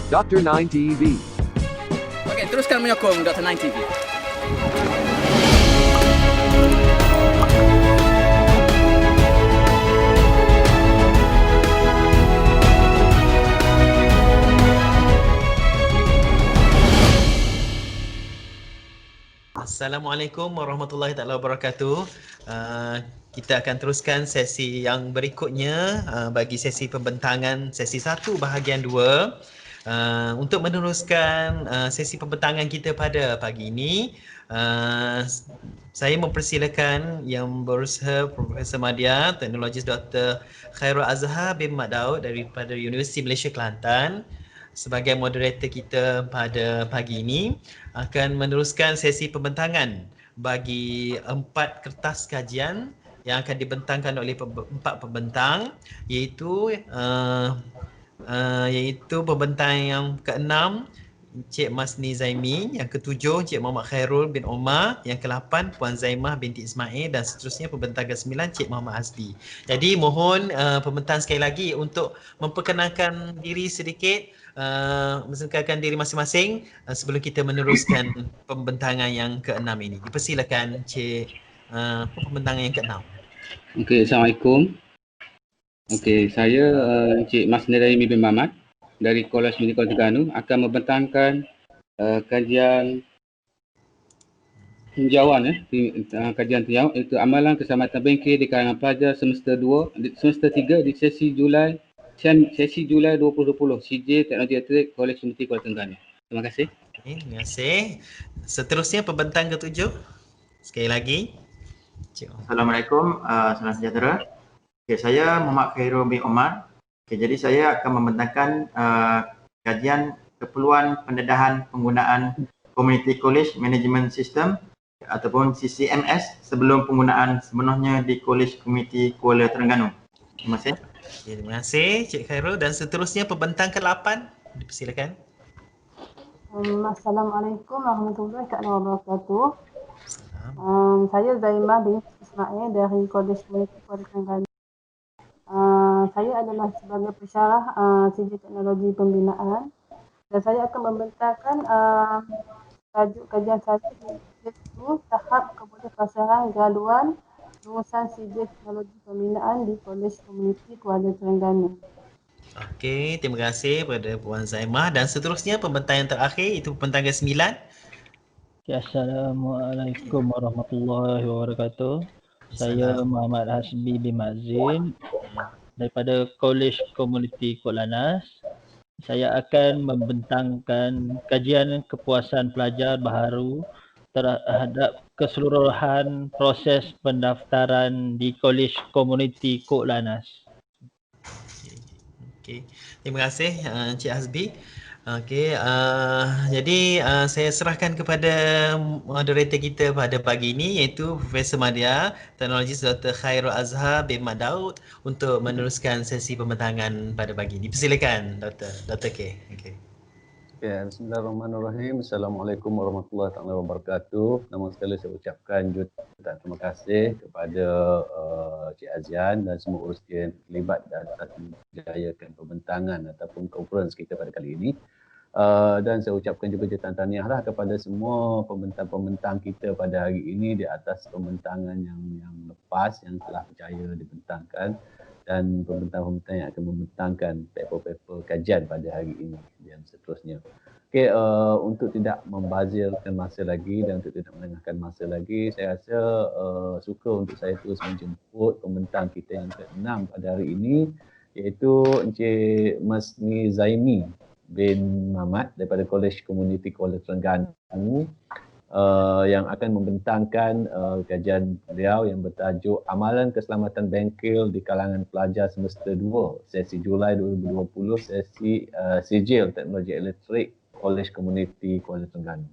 Dr. 9 TV. Okey, teruskan menyokong Dr. 9 TV. Assalamualaikum warahmatullahi taala wabarakatuh. Kita akan teruskan sesi yang berikutnya bagi sesi pembentangan sesi 1 bahagian 2. Untuk meneruskan sesi pembentangan kita pada pagi ini, saya mempersilakan yang berusaha Profesor Madya, Teknologis Dr. Khairul Azhar bin Mat Daud daripada Universiti Malaysia Kelantan sebagai moderator kita pada pagi ini akan meneruskan sesi pembentangan bagi 4 kertas kajian yang akan dibentangkan oleh 4 pembentang, iaitu pembentang yang ke-6 Encik Masni Zaimi, yang ke-7 Encik Muhammad Khairul bin Omar, yang ke-8 Puan Zaimah binti Ismail dan seterusnya pembentang ke-9 Encik Muhammad Hasbi. Jadi mohon pembentang sekali lagi untuk memperkenalkan diri sedikit, memperkenalkan diri masing-masing sebelum kita meneruskan pembentangan yang ke-6 ini. Dipersilakan Encik pembentangan yang ke-6. Okey, Assalamualaikum. Okey, saya Encik Masni Zaimi bin Mamat dari Kolej Medical Terengganu akan membentangkan kajian tinjauan kajian tinjauan iaitu amalan keselamatan bengkel di kalangan pelajar semester 3 di sesi Julai 2020 CJ Teknologi Elektrik Kolej Universiti Kuala Terengganu. Terima kasih. Okay, terima kasih. Seterusnya pembentang ke-7. Sekali lagi. Assalamualaikum, salam sejahtera. Okay, saya Muhammad Khairul bin Omar. Okay, jadi saya akan membentangkan kajian keperluan pendedahan penggunaan Community College Management System ataupun CCMS sebelum penggunaan sepenuhnya di College Community Kuala Terengganu. Terima kasih. Okay, terima kasih Cik Khairul, dan seterusnya pembentang ke-8. Dipersilakan. Assalamualaikum warahmatullahi wabarakatuh. Saya Zaimah binti Ismail dari Kolej Community Kuala Terengganu. Saya adalah sebagai pensyarah CJ Teknologi Pembinaan dan saya akan membentangkan tajuk kajian saya iaitu tahap kemudapasaran graduan lulusan CJ Teknologi Pembinaan di Kolej Komuniti Kuala Terengganu. Okey, terima kasih kepada Puan Zaimah, dan seterusnya pembentang yang terakhir itu pembentang ke-9. Assalamualaikum warahmatullahi wabarakatuh. Saya Muhammad Hasbi bin Mazin daripada Kolej Komuniti Kuala Nas. Saya akan membentangkan kajian kepuasan pelajar baharu terhadap keseluruhan proses pendaftaran di Kolej Komuniti Kuala Nas. Okey, terima kasih Encik Hasbi. Okey, jadi saya serahkan kepada moderator kita pada pagi ini, iaitu Profesor Madya, Teknologis Dr. Khairul Azhar bin Mat Daud untuk meneruskan sesi pembentangan pada pagi ini. Persilakan Dr. K. Okey. Okay, Bismillahirrahmanirrahim. Assalamualaikum warahmatullahi wabarakatuh. Namun sekali saya ucapkan jutaan terima kasih kepada Cik Azian dan semua urus yang terlibat dan menjayakan pembentangan ataupun conference kita pada kali ini. Dan saya ucapkan juga jutaan tahniahlah kepada semua pembentang-pembentang kita pada hari ini di atas pembentangan yang lepas yang telah berjaya dibentangkan, dan pembentang-pembentang yang akan membentangkan paper-paper kajian pada hari ini dan seterusnya. Okey, untuk tidak membazirkan masa lagi dan untuk tidak melengahkan masa lagi, saya rasa suka untuk saya terus menjemput pembentang kita yang ke-6 pada hari ini, iaitu Encik Masni Zaimi bin Mamat daripada Kolej Komuniti Kuala Terengganu, yang akan membentangkan kajian beliau yang bertajuk Amalan Keselamatan Bengkel di kalangan pelajar semester 2 sesi Julai 2020 sesi Sijil Teknologi Elektrik Kolej Komuniti Kuala Terengganu.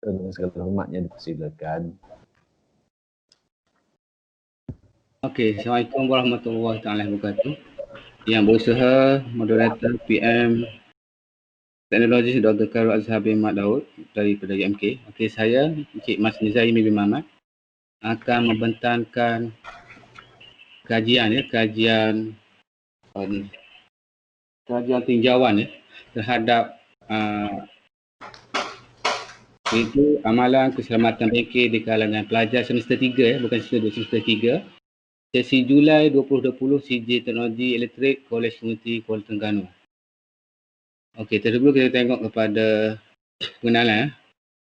Dengan segala hormatnya dipersilakan. Okey, Assalamualaikum warahmatullahi wabarakatuh. Yang berusaha moderator PM Teknologis Dr. Khairul Azhar bin Mat Daud daripada UMK. Okey, saya Encik Masni Zaimi bin Mamat akan membentangkan kajian tinjauan terhadap Iaitu amalan keselamatan bengkel di kalangan pelajar semester 3 bukan semester 2, semester 3. Sesi Julai 2020 CJ Teknologi Elektrik Kolej Komuniti Kuala Terengganu. Okey, terdahulu kita tengok kepada pengenalan.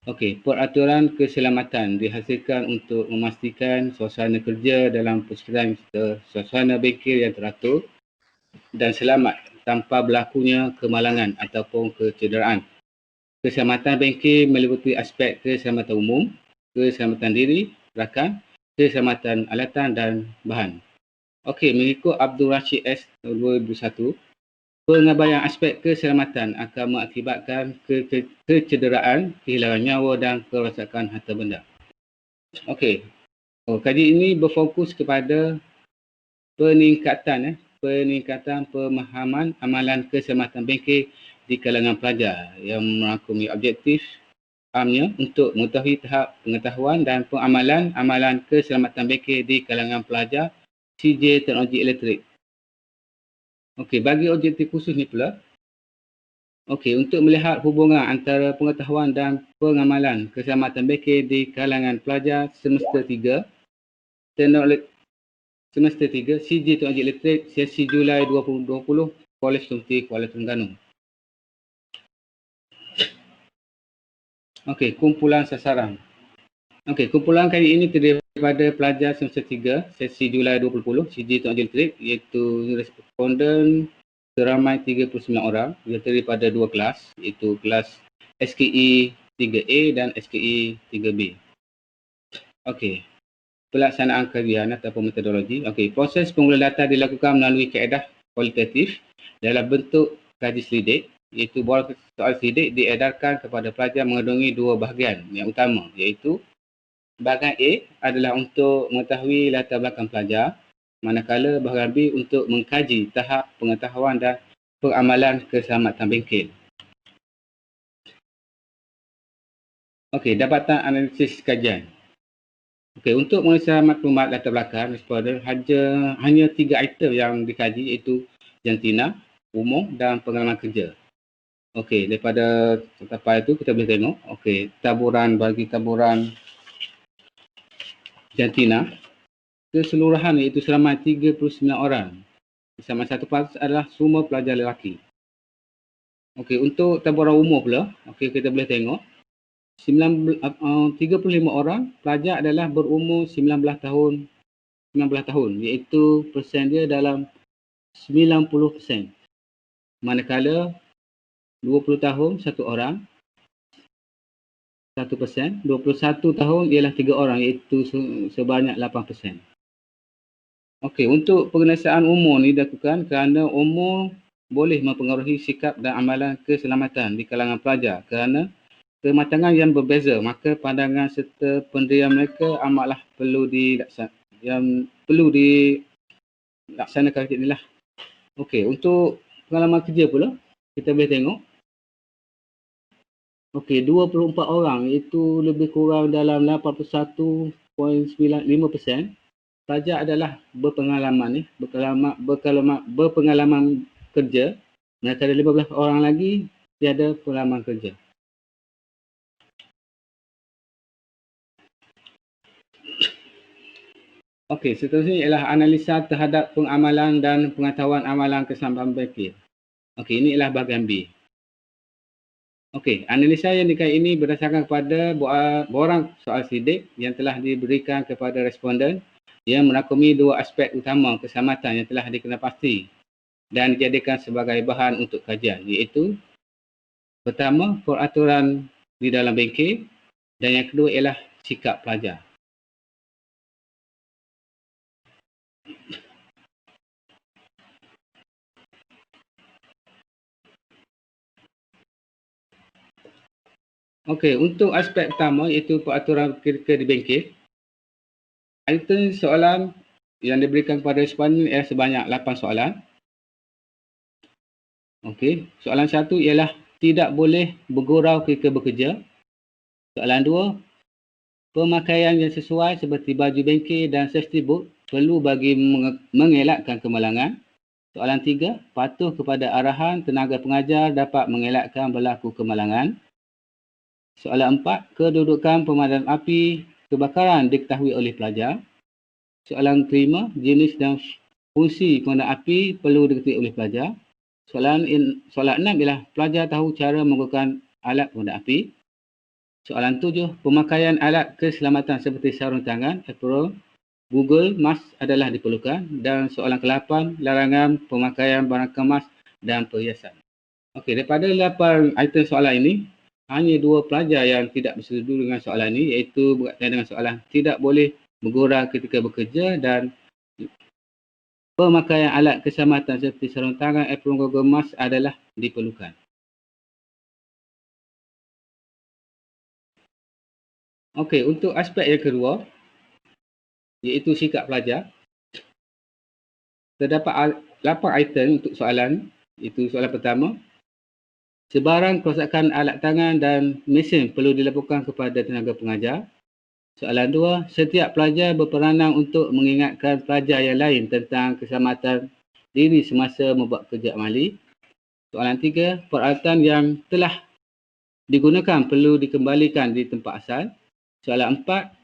Okey, peraturan keselamatan dihasilkan untuk memastikan suasana kerja dalam persekitaran kita, suasana bengkel yang teratur dan selamat tanpa berlakunya kemalangan ataupun kecederaan. Keselamatan bengkel meliputi aspek keselamatan umum, keselamatan diri, rakan, keselamatan alatan dan bahan. Okey, mengikut Abdul Rashid S. 2021, pengabaian aspek keselamatan akan mengakibatkan kecederaan, kehilangan nyawa dan kerosakan harta benda. Okey, kajian ini berfokus kepada peningkatan pemahaman amalan keselamatan bengkel di kalangan pelajar yang merangkumi objektif amnya untuk mengetahui tahap pengetahuan dan pengamalan amalan keselamatan bengkel di kalangan pelajar CJ Teknologi Elektrik. Okey, bagi objektif khusus ni pula, okey, untuk melihat hubungan antara pengetahuan dan pengamalan keselamatan bengkel di kalangan pelajar semester 3 semester 3 CJ Teknologi Elektrik sesi Julai 2020 Kolej Komuniti Kuala Terengganu. Okey, kumpulan sasaran. Okey, kumpulan kali ini terdiri daripada pelajar semester 3 sesi Julai 2020 CJ Teknologi Elektrik iaitu responden seramai 39 orang yang terdiri daripada dua kelas iaitu kelas SKE 3A dan SKE 3B. Okey, pelaksanaan kajian ataupun metodologi. Okey, proses pengumpulan data dilakukan melalui kaedah kualitatif dalam bentuk kaji selidik iaitu buah soal selidik diedarkan kepada pelajar mengandungi dua bahagian yang utama iaitu bahagian A adalah untuk mengetahui latar belakang pelajar, manakala bahagian B untuk mengkaji tahap pengetahuan dan pengamalan keselamatan bengkel. Okey, dapatan analisis kajian. Okey, untuk mengenai maklumat latar belakang responden hanya 3 item yang dikaji iaitu jantina, umur dan pengalaman kerja. Okey, daripada tetapan itu kita boleh tengok, okey, taburan jantina keseluruhan iaitu seramai 39 orang. Sama 1% adalah semua pelajar lelaki. Okey, untuk taburan umur pula, okey, kita boleh tengok 35 orang pelajar adalah berumur 19 tahun iaitu persen dia dalam 90%. Manakala 20 tahun satu orang 1%, 21 tahun ialah 3 orang iaitu sebanyak 8%. Okey, untuk pengenasaan umur ni dilakukan kerana umur boleh mempengaruhi sikap dan amalan keselamatan di kalangan pelajar kerana kematangan yang berbeza, maka pandangan serta pendirian mereka amatlah perlu dilaksanakan inilah. Okey, untuk pengalaman kerja pula kita boleh tengok. Okey, 24 orang itu lebih kurang dalam 81.95% pelajar adalah berpengalaman kerja, manakala 15 orang lagi tiada pengalaman kerja. Okey, seterusnya ialah analisa terhadap pengamalan dan pengetahuan amalan keselamatan bengkel. Okey, ini ialah bahagian B. Okey, analisa yang dikaitkan ini berdasarkan kepada borang soal selidik yang telah diberikan kepada responden yang merangkumi dua aspek utama keselamatan yang telah dikenalpasti dan dijadikan sebagai bahan untuk kajian iaitu pertama, peraturan di dalam bengkel dan yang kedua ialah sikap pelajar. Okey, untuk aspek pertama iaitu peraturan kerja di bengkel. Item soalan yang diberikan kepada responden ialah sebanyak 8 soalan. Okey, soalan 1 ialah tidak boleh bergurau ketika bekerja. Soalan 2, pemakaian yang sesuai seperti baju bengkel dan safety boot perlu bagi mengelakkan kemalangan. Soalan 3, patuh kepada arahan tenaga pengajar dapat mengelakkan berlaku kemalangan. Soalan 4, kedudukan pemadam api kebakaran diketahui oleh pelajar. Soalan 5, jenis dan fungsi pemadam api perlu diketahui oleh pelajar. Soalan 6 ialah pelajar tahu cara menggunakan alat pemadam api. Soalan 7, pemakaian alat keselamatan seperti sarung tangan, apron, Google Mask adalah diperlukan. Dan soalan ke-8, larangan pemakaian barang kemas dan perhiasan. Okey, daripada 8 item soalan ini, hanya 2 pelajar yang tidak bersetuju dengan soalan ini, iaitu berkaitan dengan soalan tidak boleh bergurau ketika bekerja dan pemakaian alat keselamatan seperti sarung tangan, apron, Google Mask adalah diperlukan. Okey, untuk aspek yang kedua, iaitu sikap pelajar. Terdapat 8 item untuk soalan. Itu soalan pertama. Sebarang kerosakan alat tangan dan mesin perlu dilaporkan kepada tenaga pengajar. Soalan 2. Setiap pelajar berperanan untuk mengingatkan pelajar yang lain tentang keselamatan diri semasa membuat kerja amali. Soalan 3. Peralatan yang telah digunakan perlu dikembalikan di tempat asal. Soalan 4.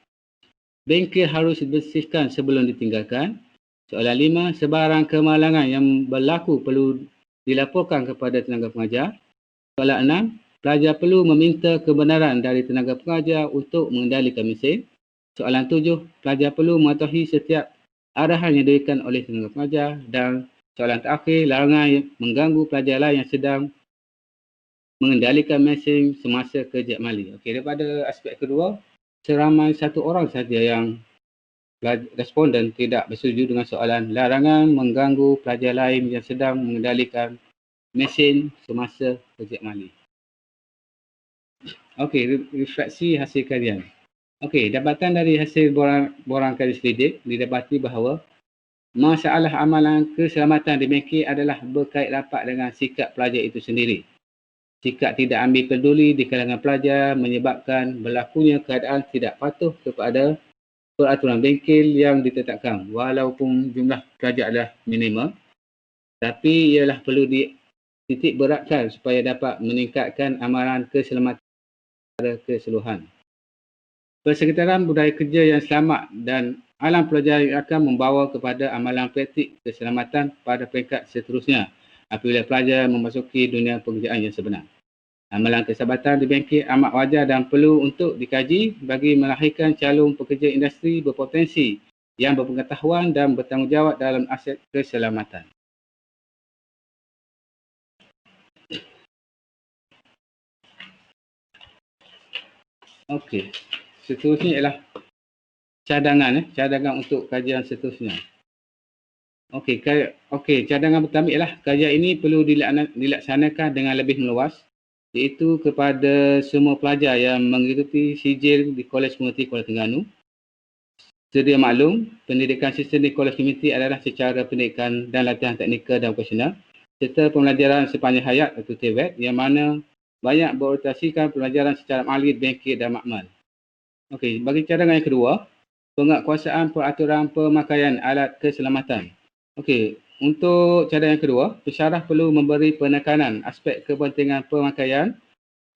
Bengkel harus dibersihkan sebelum ditinggalkan. Soalan 5, sebarang kemalangan yang berlaku perlu dilaporkan kepada tenaga pengajar. Soalan 6, pelajar perlu meminta kebenaran dari tenaga pengajar untuk mengendalikan mesin. Soalan 7, pelajar perlu mematuhi setiap arahan yang diberikan oleh tenaga pengajar. Dan soalan terakhir, larangan mengganggu pelajar lain yang sedang mengendalikan mesin semasa kerja amali. Okey, daripada aspek kedua, seramai 1 orang sahaja yang responden tidak bersetuju dengan soalan larangan mengganggu pelajar lain yang sedang mengendalikan mesin semasa kerja amali. Okey, refleksi hasil kajian. Okey, dapatan dari hasil borang kajian selidik didapati bahawa masalah amalan keselamatan di bengkel adalah berkait rapat dengan sikap pelajar itu sendiri. Sikap tidak ambil peduli di kalangan pelajar menyebabkan berlakunya keadaan tidak patuh kepada peraturan bengkel yang ditetapkan. Walaupun jumlah pelajar adalah minimal, tapi ialah perlu dititik beratkan supaya dapat meningkatkan amalan keselamatan secara keseluruhan. Persekitaran budaya kerja yang selamat dan alam pelajar yang akan membawa kepada amalan praktik keselamatan pada peringkat seterusnya apabila pelajar memasuki dunia pekerjaan yang sebenar. Amalan keselamatan di bengkel amat wajar dan perlu untuk dikaji bagi melahirkan calon pekerja industri berpotensi yang berpengetahuan dan bertanggungjawab dalam aspek keselamatan. Okey, seterusnya ialah cadangan untuk kajian seterusnya. Okey, cadangan pertama ialah kajian ini perlu dilaksanakan dengan lebih meluas, iaitu kepada semua pelajar yang mengikuti sijil di Kolej Komuniti Kuala Terengganu. Sedia maklum, pendidikan sistem di Kolej Komuniti adalah secara pendidikan dan latihan teknikal dan vokasional serta pembelajaran sepanjang hayat atau TVET yang mana banyak berorientasikan pembelajaran secara amali, bengkel dan makmal. Okey, bagi cadangan yang kedua, penguatkuasaan peraturan pemakaian alat keselamatan. Okey, untuk cadangan yang kedua, pensyarah perlu memberi penekanan aspek kepentingan pemakaian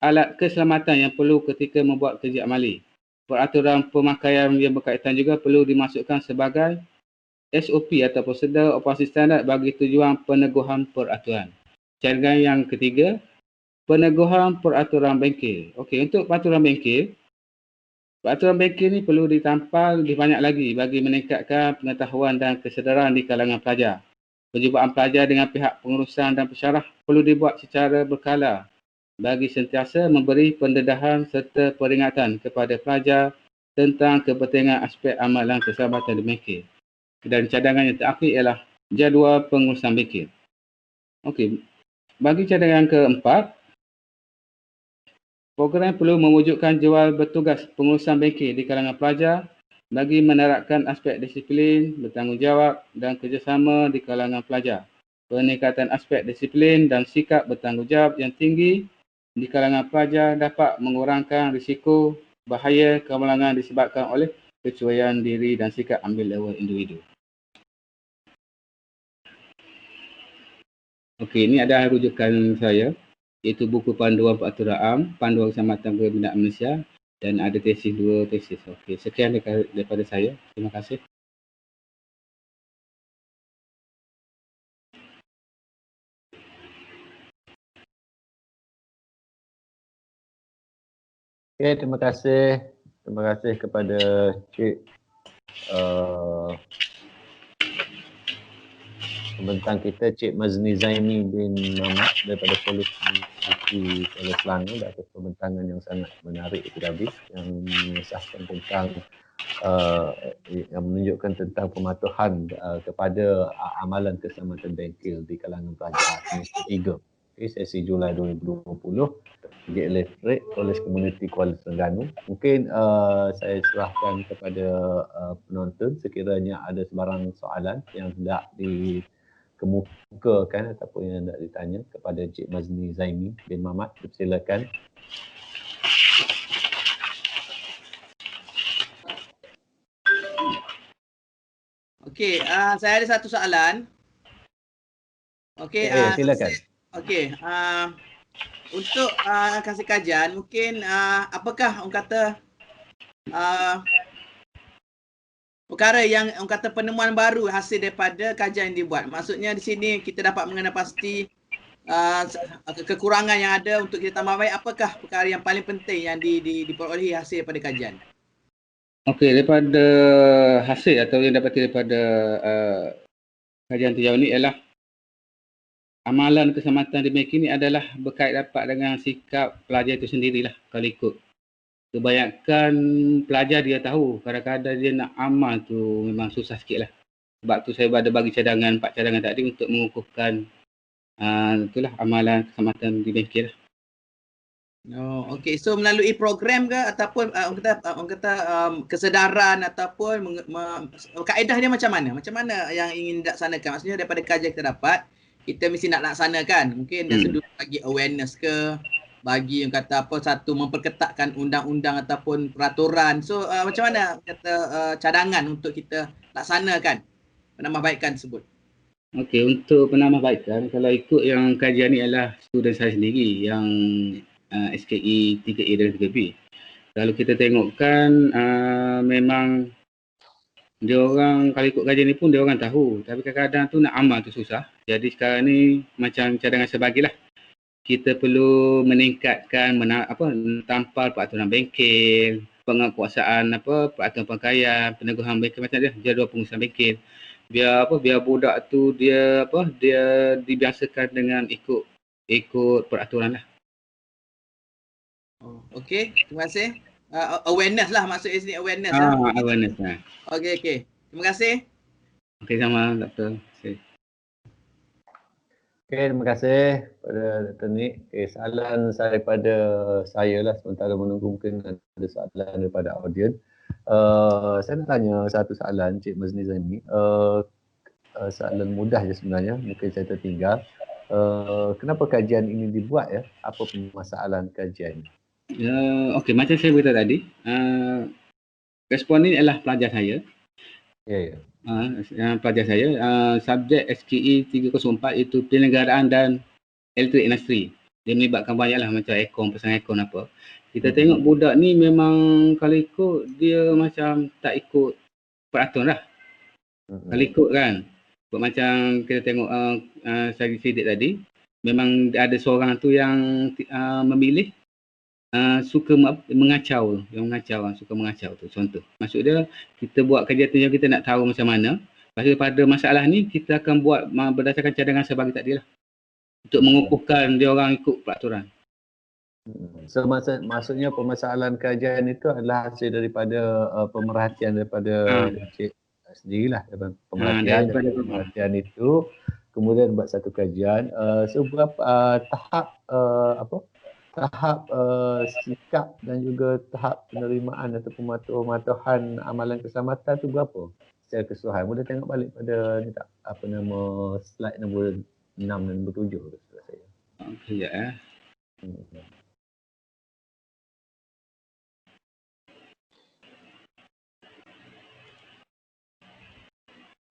alat keselamatan yang perlu ketika membuat kerja amali. Peraturan pemakaian yang berkaitan juga perlu dimasukkan sebagai SOP atau prosedur operasi standard bagi tujuan peneguhan peraturan. Cadangan yang ketiga, peneguhan peraturan bengkel. Okey, untuk peraturan bengkel ni perlu ditampal lebih banyak lagi bagi meningkatkan pengetahuan dan kesedaran di kalangan pelajar. Perjumpaan pelajar dengan pihak pengurusan dan pensyarah perlu dibuat secara berkala bagi sentiasa memberi pendedahan serta peringatan kepada pelajar tentang kepentingan aspek amalan keselamatan di bengkel. Dan cadangan yang terakhir ialah jadual pengurusan bengkel. Okey, bagi cadangan keempat, program perlu mewujudkan jadual bertugas pengurusan bengkel di kalangan pelajar bagi menerapkan aspek disiplin, bertanggungjawab dan kerjasama di kalangan pelajar. Peningkatan aspek disiplin dan sikap bertanggungjawab yang tinggi di kalangan pelajar dapat mengurangkan risiko bahaya kemalangan disebabkan oleh kecuaian diri dan sikap ambil lawat individu. Okey, ini ada rujukan saya, iaitu buku panduan peraturan am, panduan keselamatan pembinaan Malaysia dan ada tesis, 2 tesis. Okey, sekian daripada saya. Terima kasih. Okey, terima kasih. Terima kasih kepada Cik pembentang kita, Cik Mazni Zaini bin Mamat daripada Kolej Komuniti Kuala Selangor, atas pembentangan yang sangat menarik itu tadi, yang mengesahkan tentang yang menunjukkan tentang pematuhan kepada amalan keselamatan bengkel di kalangan pelajar semester 3. Okay, sesi Julai 2020 di Elektrik Kolej Komuniti Kuala Terengganu. Mungkin saya serahkan kepada penonton sekiranya ada sebarang soalan yang hendak dikemukakan ataupun yang hendak ditanya kepada Cik Mazni Zaini bin Mamat. Silakan. Okey, saya ada satu soalan. Okey, Silakan. okey, untuk kasih kajian, mungkin apakah orang kata perkara yang orang kata penemuan baru hasil daripada kajian yang dibuat. Maksudnya di sini kita dapat mengenal pasti kekurangan yang ada untuk kita tambah baik. Apakah perkara yang paling penting yang diperolehi hasil daripada kajian? Okey, daripada hasil atau yang dapat daripada kajian sejauh ini ialah amalan keselamatan di bengkel ini adalah berkait rapat dengan sikap pelajar itu sendirilah kalau ikut. Kebanyakan pelajar dia tahu, kadang-kadang dia nak amal tu memang susah sikit lah. Sebab tu saya ada bagi cadangan, 4 cadangan tadi untuk mengukuhkan itulah amalan keselamatan di bengkel lah. Oh, okey. So melalui program ke ataupun orang kata kesedaran ataupun kaedah dia macam mana? Macam mana yang ingin dilaksanakan? Maksudnya daripada kajian kita dapat, kita mesti nak laksanakan. Mungkin dari sudut bagi awareness ke, bagi yang kata apa, satu memperketatkan undang-undang ataupun peraturan. So macam mana kata cadangan untuk kita laksanakan penambahbaikan tersebut? Okey, untuk penambahbaikan, kalau ikut yang kajian ni adalah student saya sendiri yang SKE 3A dan 3B. Kalau kita tengokkan memang dia orang kalau ikut kajian ni pun dia orang tahu, tapi kadang-kadang tu nak amal tu susah. Jadi sekarang ni macam cadangan saya bagilah. Kita perlu meningkatkan tampal peraturan bengkel, penguasaan peraturan pakaian, peneguhan bengkel macam dia, jadual pengurusan bengkel. Biar budak tu dia dibiasakan dengan ikut peraturan lah. Okey, terima kasih. Awareness lah maksudnya sini, awareness lah. Awareness lah. Okey. Terima kasih. Okey, sama Doktor. Okey, terima kasih kepada Dr. Nik. Okey, soalan saya daripada saya lah, sementara menunggu mungkin ada soalan daripada audiens. Saya nak tanya satu soalan Cik Mazni Zaini. Soalan mudah je sebenarnya, mungkin saya tertinggal. Kenapa kajian ini dibuat ya? Apa permasalahan kajian? Okey, macam saya beritahu tadi, responden adalah pelajar saya. Ya. Pelajar saya, subjek SKE 304 itu penyelenggaraan dan elektrik industri. Dia melibatkan banyaklah macam aircon, pasang aircon apa. Kita tengok budak ni memang kalau ikut dia macam tak ikut peraturan lah. Kalau ikut kan. Macam kita tengok sidik tadi, memang ada seorang tu yang memilih suka mengacau, suka mengacau tu contoh. Maksud dia kita buat kajian tu yang kita nak tahu macam mana. Lepas tu pada masalah ni kita akan buat berdasarkan cadangan saya bagi tadi lah. Untuk mengukuhkan dia orang ikut peraturan. So maksudnya permasalahan kajian itu adalah hasil daripada pemerhatian daripada Cik sendirilah, pemerhatian itu kemudian buat satu kajian. So berapa tahap sikap dan juga tahap penerimaan atau pematuhan amalan keselamatan tu berapa secara keseluruhan? Boleh tengok balik pada ni tak, slide nombor 6 dan nombor 7 tu saya. Sekejap ya.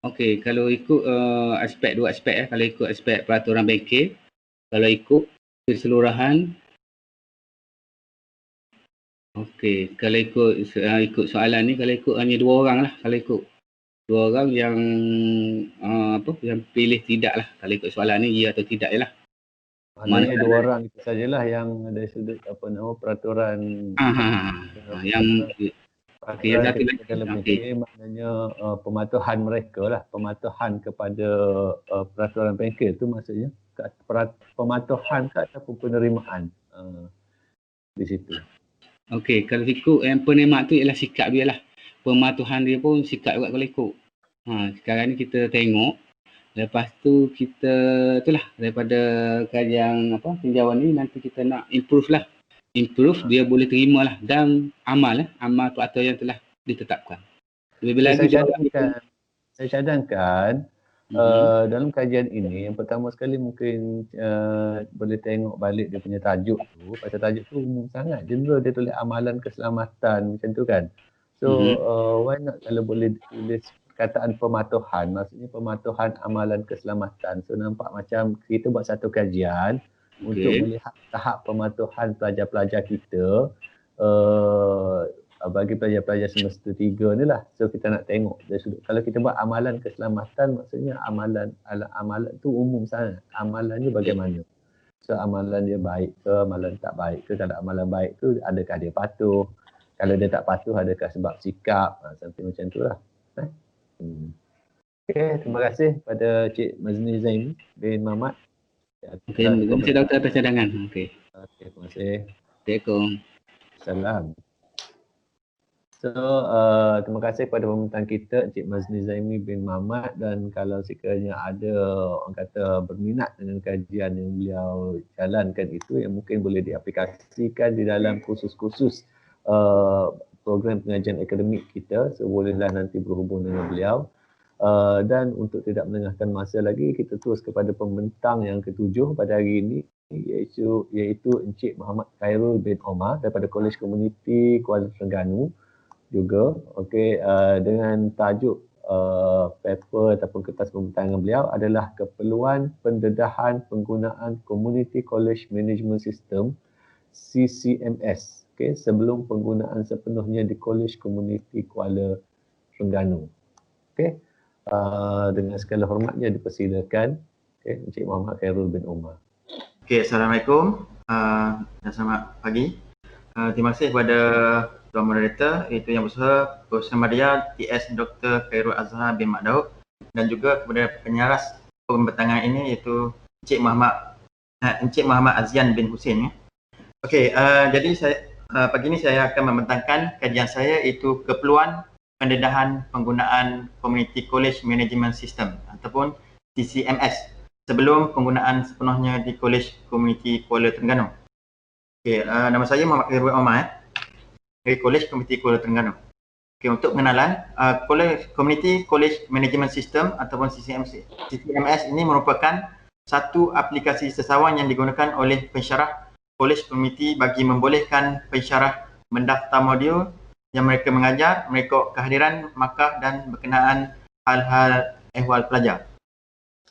Okey, kalau ikut dua aspek kalau ikut aspek peraturan bengkel, kalau ikut keseluruhan, okey, kalau ikut soalan ni, kalau ikut hanya 2 orang lah, kalau ikut 2 orang yang yang pilih tidak lah, kalau ikut soalan ni ya atau tidak je lah. Maknanya 2 orang itu sajalah yang dari sudut peraturan yang peraturan ketika dalam bengkel, maknanya pematuhan mereka lah, pematuhan kepada peraturan bengkel tu maksudnya pematuhan ke ataupun penerimaan di situ. Okey, kalau ikut yang penemak tu ialah sikap dia lah. Pematuhan dia pun sikap juga kalau ikut. Sekarang ni kita tengok, lepas tu kita itulah daripada kajian tinjauan ni nanti kita nak improve lah. Improve dia boleh terima lah dan amal tu atau yang telah ditetapkan. Lebih lagi saya cadangkan dalam kajian ini yang pertama sekali mungkin boleh tengok balik dia punya tajuk tu. Pasal tajuk tu umum sangat, general, dia tulis amalan keselamatan macam tu kan. So why not kalau boleh tulis perkataan pematuhan, maksudnya pematuhan amalan keselamatan. So nampak macam kita buat satu kajian untuk melihat tahap pematuhan pelajar-pelajar kita bagi pelajar-pelajar semester 3 ni lah. So kita nak tengok dari sudut, kalau kita buat amalan keselamatan, maksudnya amalan tu umum sangat. Amalannya bagaimana? So amalan dia baik ke, amalan tak baik ke? Kalau amalan baik tu adakah dia patuh? Kalau dia tak patuh adakah sebab sikap? Sampai macam tu lah. Okey, terima kasih pada Cik Mazni Zaimi bin Mamat. Okey, terima kasih Doktor atas cadangan. Okey, terima kasih. Assalamualaikum. Salam. So, terima kasih kepada pembentang kita Encik Mazni Zaimi bin Mamat, dan kalau sekiranya ada orang kata berminat dengan kajian yang beliau jalankan itu yang mungkin boleh diaplikasikan di dalam kursus-kursus program pengajian akademik kita, so bolehlah nanti berhubung dengan beliau. Dan untuk tidak melengahkan masa lagi, kita terus kepada pembentang yang ketujuh pada hari ini, iaitu Encik Muhammad Khairul bin Omar daripada Kolej Komuniti Kuala Terengganu juga. Okey, dengan tajuk paper ataupun kertas pembentangan beliau adalah keperluan pendedahan penggunaan Community College Management System CCMS, okey, sebelum penggunaan sepenuhnya di Kolej Komuniti Kuala Terengganu. Okey, dengan segala hormatnya dipersilakan Encik Muhammad Khairul bin Omar. Okey, Assalamualaikum dan selamat pagi. Terima kasih kepada Tuan Moderator, iaitu Yang Bersalah Prof. Madia TS Dr. Khairul Azhar bin Mat Daud, dan juga kepada penyaras pembentangan ini iaitu Encik Muhammad Azian bin Hussein. Okey, jadi pagi ini saya akan membentangkan kajian saya, iaitu keperluan pendedahan penggunaan Community College Management System ataupun CCMS sebelum penggunaan sepenuhnya di Kolej Komuniti Kuala Terengganu. Okey, nama saya Muhammad Khairul Omar dari Kolej Komuniti Kuala Terengganu. Okey, untuk pengenalan, Community College Management System ataupun CCMS ini merupakan satu aplikasi sesawan yang digunakan oleh pensyarah Kolej Komuniti bagi membolehkan pensyarah mendaftar modul yang mereka mengajar, merekod kehadiran markah dan berkenaan hal-hal ehwal pelajar.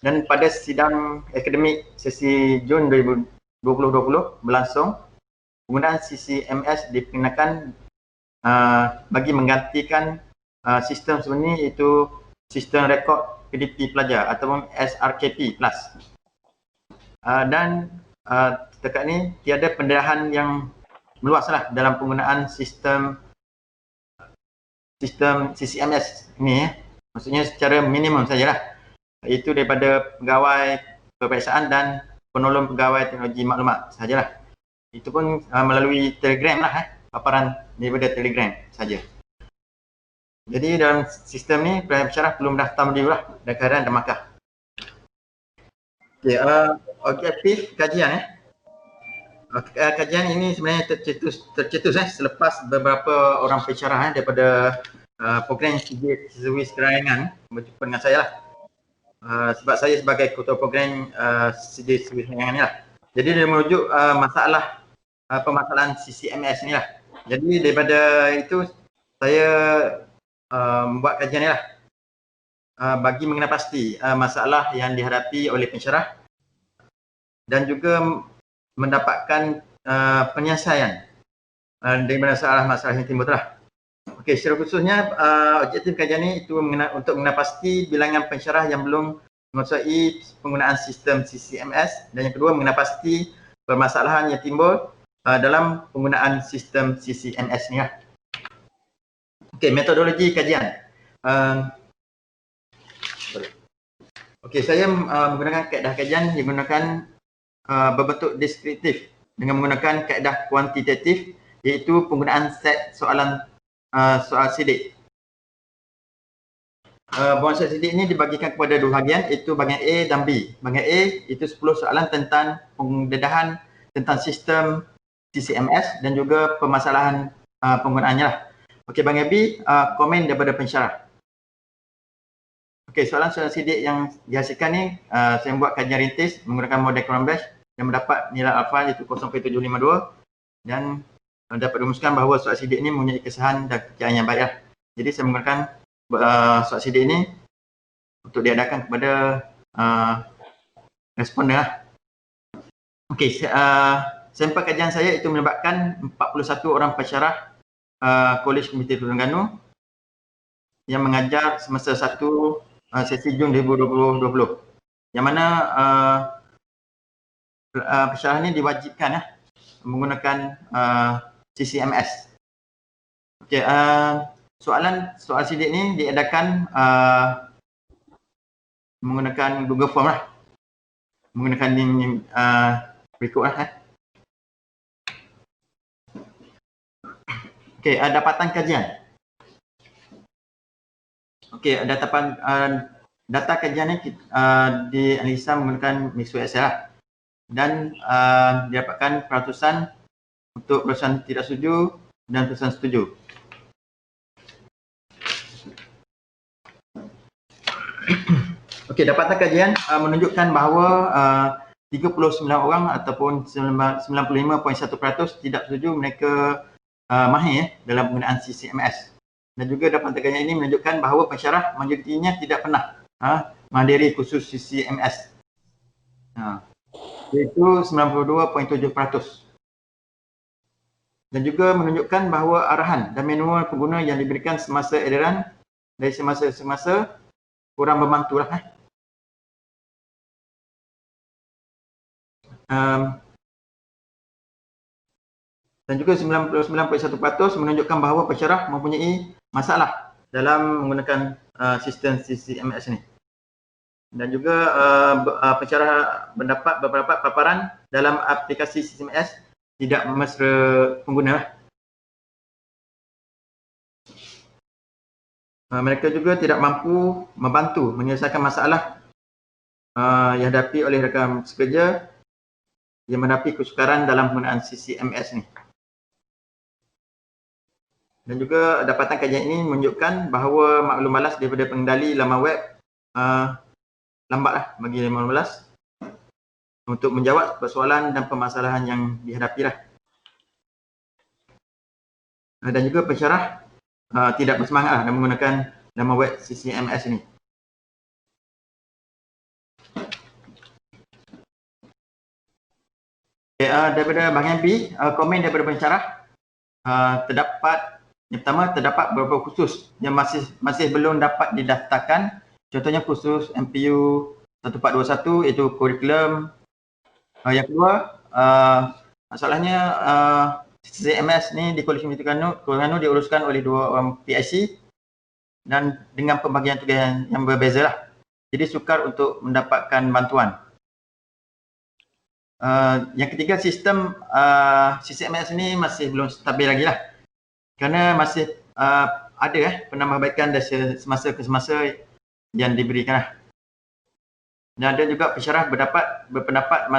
Dan pada sidang akademik sesi Jun 2020 berlangsung, penggunaan CCMS dikenakan bagi menggantikan sistem sebenarnya, iaitu sistem rekod krediti pelajar ataupun SRKP+. Dan setakat ini tiada pendedahan yang meluaslah dalam penggunaan sistem CCMS ini, maksudnya secara minimum sajalah, iaitu daripada pegawai peperiksaan dan penolong pegawai teknologi maklumat sajalah. Itu pun melalui Telegram lah, paparan daripada Telegram saja. Jadi dalam sistem ni pensyarah perlu mendaftar modul lah dan kehadiran dan markah. Okey, objektif kajian kajian ini sebenarnya tercetus selepas beberapa orang pensyarah daripada program Siswi Sekerangan berjumpa dengan saya lah. Sebab saya sebagai ketua program Siswi Sekerangan ni lah. Jadi dia merujuk permasalahan CCMS ni lah. Jadi daripada itu saya membuat kajian ni lah. bagi mengenal pasti masalah yang dihadapi oleh pensyarah dan juga mendapatkan penyelesaian dari masalah-masalah yang timbul telah. Okey, secara khususnya objektif kajian ini itu untuk mengenal pasti bilangan pensyarah yang belum menguasai penggunaan sistem CCMS, dan yang kedua mengenal pasti permasalahan yang timbul dalam penggunaan sistem CCMS ni lah. Okey, metodologi kajian. Okey, saya menggunakan kaedah kajian yang menggunakan berbentuk deskriptif dengan menggunakan kaedah kuantitatif, iaitu penggunaan set soalan soal sidik. Buang soal sidik ini dibagikan kepada dua bahagian, iaitu bahagian A dan B. Bahagian A itu 10 soalan tentang pendedahan tentang sistem CCMS dan juga permasalahan penggunaannya lah. Okey, bahagian B komen daripada pensyarah. Okey, soalan-soalan sidik yang dihasilkan ni saya buat kajian rintis menggunakan model Cronbach yang mendapat nilai alfa iaitu 0.752 dan dapat dirumuskan bahawa soal sidik ini mempunyai kesahan dan kekayaan yang baik lah. Jadi saya menggunakan soal sidik ini untuk diadakan kepada responden lah. Okey, sampel kajian saya itu melibatkan 41 orang pensyarah Kolej Komuniti Terengganu yang mengajar semasa satu sesi Jun 2020, yang mana pensyarah ini diwajibkan menggunakan CCMS. Okey, soal sidik ni diadakan menggunakan Google Form lah. Menggunakan link berikut lah. Okey, dapatan kajian. Okey, data kajian ni dianalisa menggunakan mixed Excel lah. Dan didapatkan peratusan untuk peratusan tidak setuju dan peratusan setuju. Okey, dapatan kajian menunjukkan bahawa 39 orang ataupun 95.1% tidak setuju mereka mahir dalam penggunaan CCMS. Dan juga dapatan kajian ini menunjukkan bahawa pensyarah majoritinya tidak pernah menghadiri kursus CCMS. Iaitu 92.7%. Dan juga menunjukkan bahawa arahan dan manual pengguna yang diberikan semasa edaran dari semasa ke semasa kurang membantu lah. Dan juga 99.1% menunjukkan bahawa pensyarah mempunyai masalah dalam menggunakan sistem CCMS ini. Dan juga pensyarah mendapat beberapa paparan dalam aplikasi CCMS tidak mesra pengguna. Mereka juga tidak mampu membantu menyelesaikan masalah yang dihadapi oleh rakan sekerja yang menghadapi kesukaran dalam penggunaan CCMS ni. Dan juga dapatan kajian ini menunjukkan bahawa maklum balas daripada pengendali laman web lambatlah bagi laman balas untuk menjawab persoalan dan permasalahan yang dihadapi lah. Dan juga pensyarah tidak bersemangat lah dalam menggunakan laman web CCMS ini. Daripada bahagian B, komen daripada pensyarah terdapat yang pertama, terdapat beberapa kursus yang masih belum dapat didaftarkan. Contohnya kursus MPU 1421 iaitu kurikulum. Yang kedua, masalahnya CCMS ni di Kolej Komuniti Terengganu diuruskan oleh dua orang PIC dan dengan pembagian tugas yang berbeza lah. Jadi sukar untuk mendapatkan bantuan. Yang ketiga, sistem CCMS ni masih belum stabil lagi lah. Kerana masih ada penambahbaikan dari semasa ke semasa yang diberikan lah. Dan ada juga pensyarah berpendapat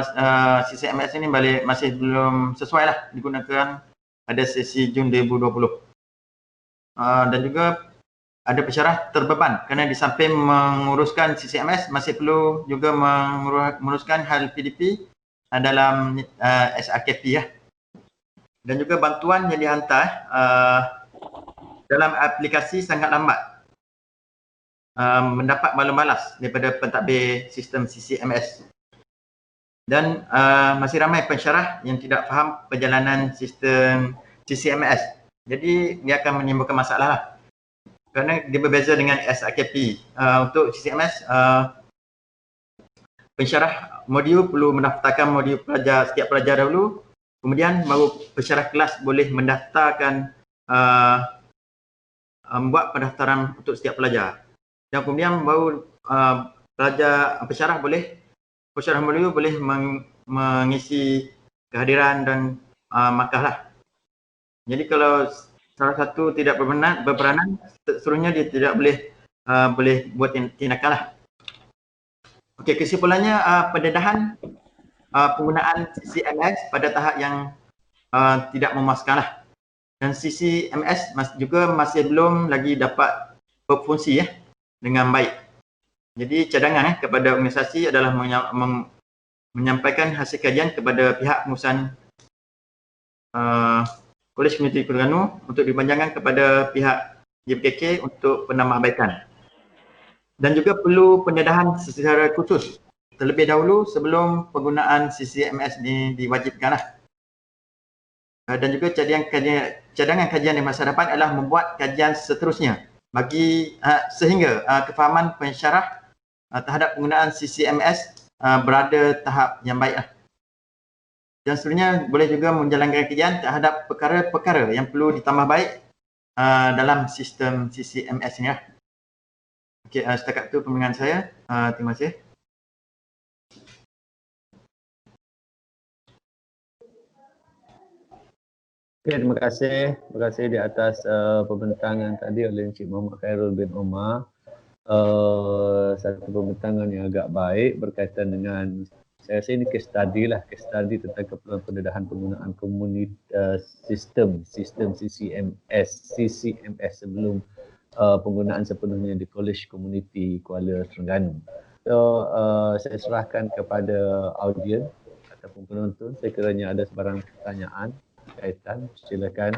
CCMS ini masih belum sesuai lah digunakan pada sesi Jun 2020. Dan juga ada pensyarah terbeban kerana di samping menguruskan CCMS masih perlu juga menguruskan hal PDP dalam SRKP lah. Dan juga bantuan yang dihantar dalam aplikasi sangat lambat. mendapat maklum balas daripada pentadbir sistem CCMS. Dan masih ramai pensyarah yang tidak faham perjalanan sistem CCMS. Jadi dia akan menimbulkan masalah lah. Kerana dia berbeza dengan SIKP. Untuk CCMS, pensyarah modul perlu mendaftarkan modul setiap pelajar dahulu. Kemudian baru pensyarah kelas boleh mendaftarkan, membuat pendaftaran untuk setiap pelajar. Dan kemudian baru pensyarah modul boleh mengisi kehadiran dan markah lah. Jadi kalau salah satu tidak berperanan, seterusnya dia tidak boleh buat tindakan lah. Okey, kesimpulannya pendedahan penggunaan CCMS pada tahap yang tidak memuaskan lah. Dan CCMS juga masih belum lagi dapat berfungsi dengan baik. Jadi cadangan kepada organisasi adalah menyampaikan hasil kajian kepada pihak pengurusan Kolej Komuniti Terengganu untuk dipanjangkan kepada pihak JPKK untuk penambahbaikan. Dan juga perlu pendedahan secara khusus terlebih dahulu sebelum penggunaan CCMS diwajibkan lah. Dan juga cadangan kajian di masa depan adalah membuat kajian seterusnya bagi sehingga kefahaman pensyarah terhadap penggunaan CCMS berada tahap yang baik lah. Dan seterusnya boleh juga menjalankan kajian terhadap perkara-perkara yang perlu ditambah baik dalam sistem CCMS ni lah. Okey, setakat itu pembinaan saya. Terima kasih. Okay, terima kasih di atas pembentangan tadi oleh Encik Muhammad Khairul bin Omar. Satu pembentangan yang agak baik berkaitan dengan, saya rasa ini case study tentang keperluan pendedahan penggunaan sistem CCMS sebelum penggunaan sepenuhnya di Kolej Komuniti Kuala Terengganu. So, saya serahkan kepada audiens ataupun penonton sekiranya ada sebarang pertanyaan kaitan, silakan.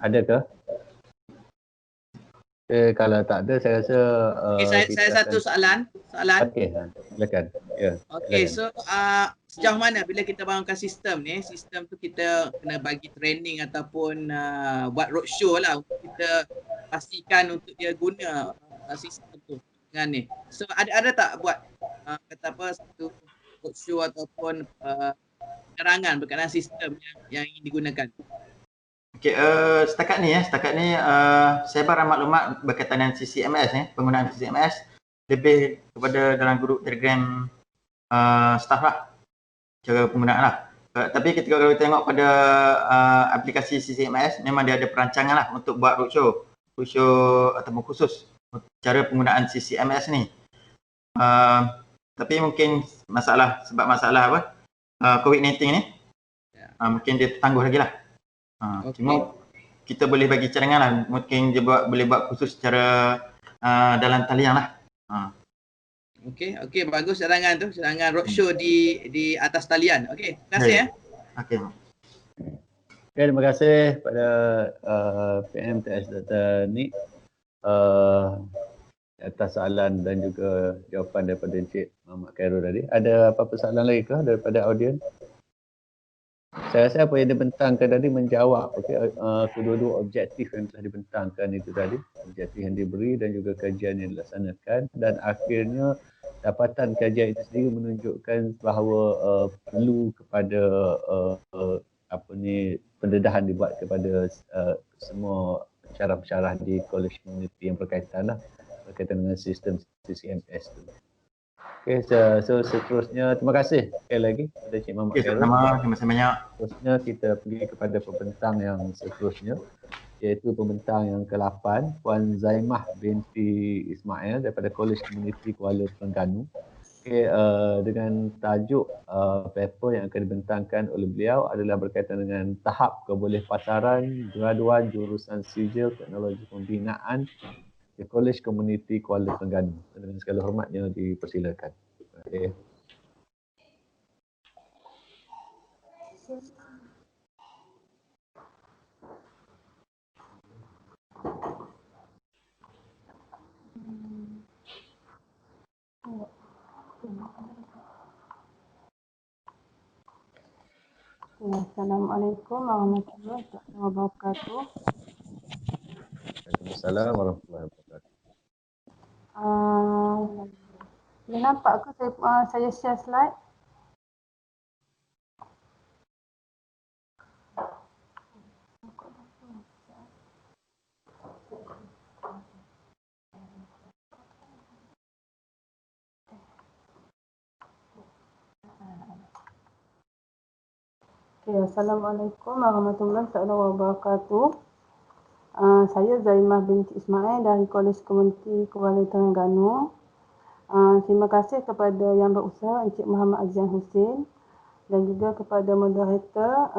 Adakah? Kalau tak ada, saya rasa saya satu soalan. Okey, silakan. Ya. Okey, so sejauh mana bila kita bangunkan sistem ni, sistem tu kita kena bagi training ataupun buat roadshow lah untuk kita pastikan untuk dia guna sistem tu dengan ni. So ada tak buat kata apa satu roadshow ataupun penerangan berkenaan sistem yang ingin digunakan? Okey, setakat ni sebaran maklumat berkaitan dengan CCMS penggunaan CCMS lebih kepada dalam grup Telegram staff lah, cara penggunaan lah. Tapi ketika kalau tengok pada aplikasi CCMS, memang dia ada perancangan lah untuk buat roadshow ataupun khusus cara penggunaan CCMS ni. Tapi mungkin sebab masalah COVID-19 ni, mungkin dia tertangguh lagi lah. Cuma kita boleh bagi cadangan lah, mungkin dia boleh buat khusus secara dalam talian lah. Okey, bagus cadangan roadshow di atas talian. Okey, terima kasih ya. Okey. Terima kasih pada PMTS Dr. Nick atas soalan dan juga jawapan daripada Encik Muhammad Khairul tadi. Ada apa-apa soalan lagi ke daripada audiens? Saya rasa apa yang dibentangkan tadi menjawab kedua-dua objektif yang telah dibentangkan itu tadi, objektif yang diberi dan juga kajian yang dilaksanakan, dan akhirnya dapatan kajian itu sendiri menunjukkan bahawa perlu kepada pendedahan dibuat kepada semua pensyarah-pensyarah di kolej komuniti yang berkaitan dengan sistem CCMS itu. Okey, so seterusnya terima kasih sekali lagi kepada Encik Muhammad Khairul. Terima kasih banyak. Seterusnya kita pergi kepada pembentang yang seterusnya, iaitu pembentang yang ke-8, Puan Zaimah binti Ismail daripada Kolej Komuniti Kuala Terengganu. Okey, dengan tajuk paper yang akan dibentangkan oleh beliau adalah berkaitan dengan tahap kebolehpasaran graduan jurusan sijil teknologi pembinaan College Community Kuala Terengganu. Dengan segala hormatnya dipersilakan. Terima kasih. Assalamualaikum warahmatullahi wabarakatuh. Waalaikumsalam warahmatullahi wabarakatuh. Boleh nampak ke saya share slide? Okay, Assalamualaikum warahmatullahi wabarakatuh. Saya Zaimah binti Ismail dari Kolej Komuniti Kuala Terengganu. Terima kasih kepada yang berusaha Encik Muhammad Azian Hussein dan juga kepada moderator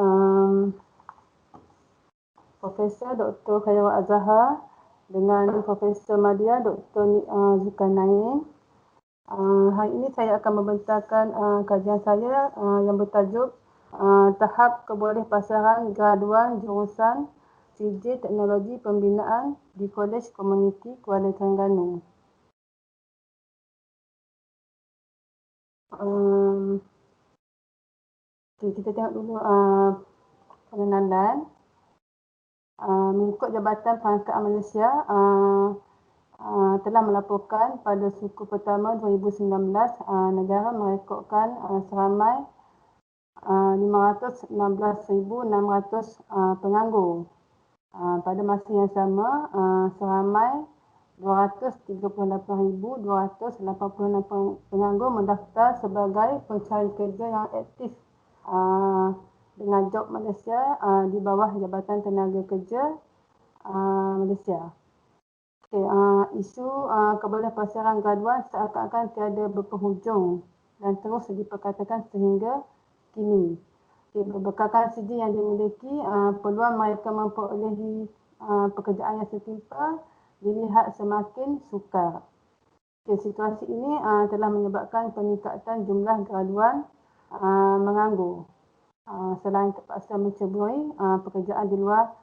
Profesor Dr. Khairul Azhar dengan Profesor Madya Dr. Zulkarnain. Hari ini saya akan membentangkan kajian saya yang bertajuk tahap kebolehpasaran graduan jurusan CJ Teknologi Pembinaan di Kolej Komuniti Kuala Terengganu. Kita tengok dulu pengenalan. Mengikut Jabatan Perangkat Malaysia telah melaporkan pada suku pertama 2019 negara merekodkan seramai 516,600 penganggur. Pada masa yang sama, seramai 238,286 penganggur mendaftar sebagai pencari kerja yang aktif dengan Job Malaysia di bawah Jabatan Tenaga Kerja Malaysia. Okay, isu kebolehpasaran graduan seakan-akan tiada berpenghujung dan terus diperkatakan sehingga kini. Okay, berbekalkan CJ yang dimiliki, peluang mereka memperolehi pekerjaan yang setimpal dilihat semakin sukar. Okay, situasi ini telah menyebabkan peningkatan jumlah graduan menganggur. Selain terpaksa menceburi pekerjaan di luar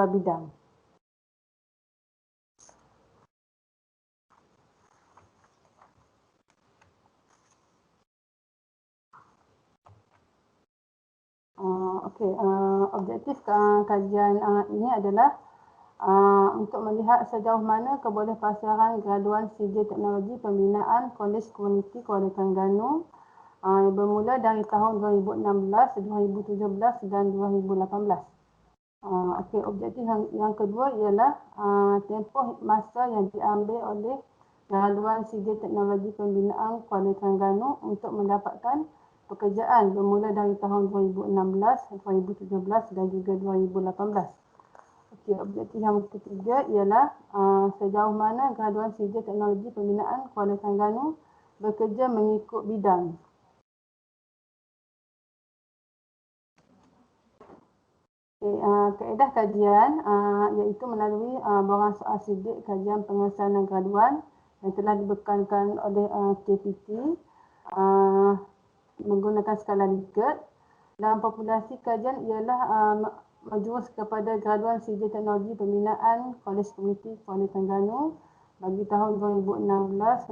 bidang. Objektif kajian ini adalah untuk melihat sejauh mana kebolehpasaran graduan CJ Teknologi Pembinaan Kolej Komuniti Kuala Terengganu bermula dari tahun 2016, 2017 dan 2018. Objektif yang kedua ialah tempoh masa yang diambil oleh graduan CJ Teknologi Pembinaan Kuala Terengganu untuk mendapatkan pekerjaan bermula dari tahun 2016, 2017 dan juga 2018. Objektif yang ketiga ialah sejauh mana graduan CJ Teknologi Pembinaan Kuala Terengganu bekerja mengikut bidang. Kaedah kajian iaitu melalui borang soal sidik kajian pengesanan graduan yang telah dibekalkan oleh KPT menggunakan skala Likert. Dan populasi kajian ialah menjurus kepada graduan CJ Teknologi Pembinaan Kolej Komuniti Kuala Terengganu bagi tahun 2016,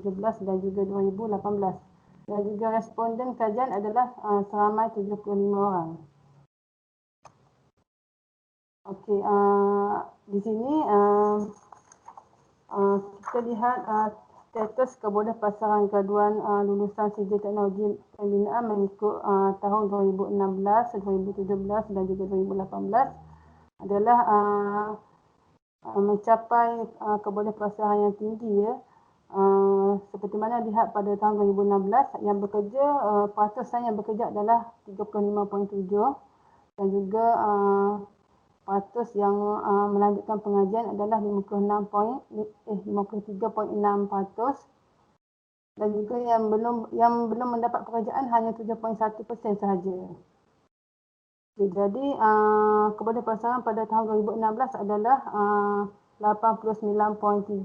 2017 dan juga 2018. Dan juga responden kajian adalah seramai 75 orang. Okey, di sini kita lihat status kebolehpasaran graduan lulusan CJ Teknologi Pembinaan mengikut tahun 2016, 2017 dan juga 2018 adalah mencapai kebolehpasaran yang tinggi ya. Seperti mana lihat pada tahun 2016 yang bekerja, peratusan yang bekerja adalah 35.7 dan juga peratus yang melanjutkan pengajian adalah 53.6% dan juga yang belum mendapat pekerjaan hanya 7.1% sahaja. Jadi kebolehpasaran pada tahun 2016 adalah 89.3%.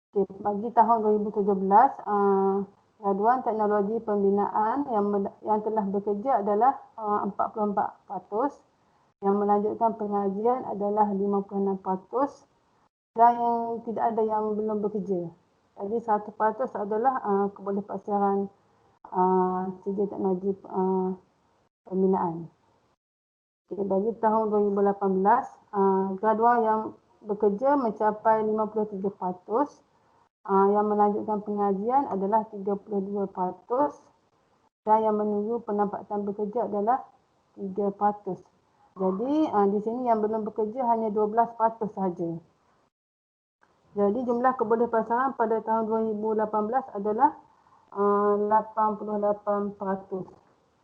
Okay, bagi tahun 2017, graduan teknologi pembinaan yang telah bekerja adalah 44%, yang melanjutkan pengajian adalah 56%, dan yang tidak ada yang belum bekerja. Jadi 100% adalah kebolehpasaran CJ teknologi pembinaan. Okay, bagi tahun 2018, graduan yang bekerja mencapai 53%, yang melanjutkan pengajian adalah 32%, dan yang menunggu penampakkan bekerja adalah 3%. Jadi di sini yang belum bekerja hanya 12% sahaja. Jadi jumlah kebolehpasaran pada tahun 2018 adalah 88%.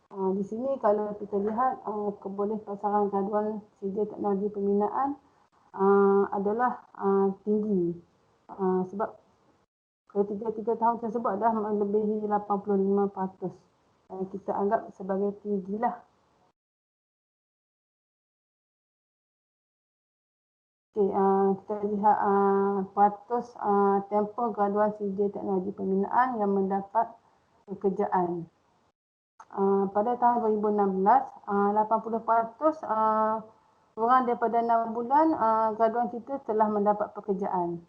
Di sini kalau kita lihat kebolehpasaran graduan CJ teknologi pembinaan adalah tinggi, sebab ketiga-tiga tahun tersebut dah melebihi 85%. Kita anggap sebagai tinggilah. Okay, kita lihat peratus tempoh graduan CJ teknologi pembinaan yang mendapat pekerjaan. Pada tahun 2016, 80% kurang daripada 6 bulan graduan kita telah mendapat pekerjaan.